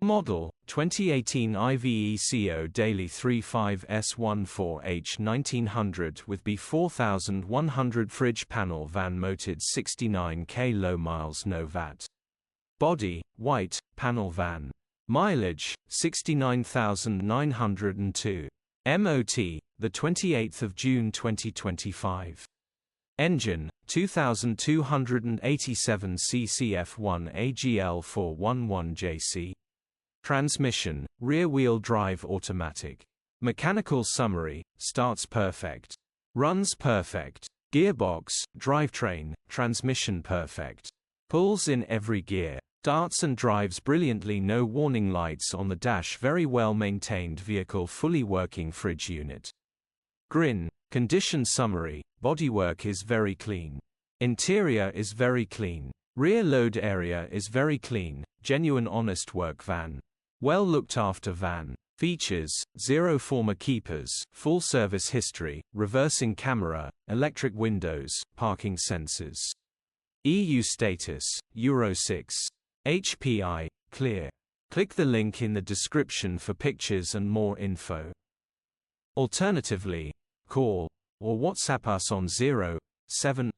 Model 2018 Iveco Daily 35S14H 1900 with B4100 fridge panel van moted 69k low miles no VAT. Body white panel van. Mileage 69,902. MOT the 28th of June 2025. Engine 2287 cc F1 AGL411JC. Transmission rear-wheel drive automatic. Mechanical summary: starts perfect, runs perfect. Gearbox, drivetrain, transmission perfect. Pulls in every gear. Starts and drives brilliantly. No warning lights on the dash. Very well maintained vehicle. Fully working fridge unit. Grin. Condition summary: bodywork is very clean. Interior is very clean. Rear load area is very clean. Genuine honest work van. Well looked after van. Features: 0 former keepers, full service history, reversing camera, electric windows, parking sensors. EU status: Euro 6. HPI, clear. Click the link in the description for pictures and more info. Alternatively, call or WhatsApp us on 0740119